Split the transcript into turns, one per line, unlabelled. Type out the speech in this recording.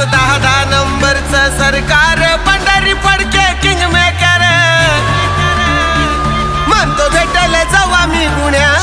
10-10 नंबरचं सरकार, Pandhari Phadke king maker. म्हणतो भेटले जाऊ आम्ही पुण्यात.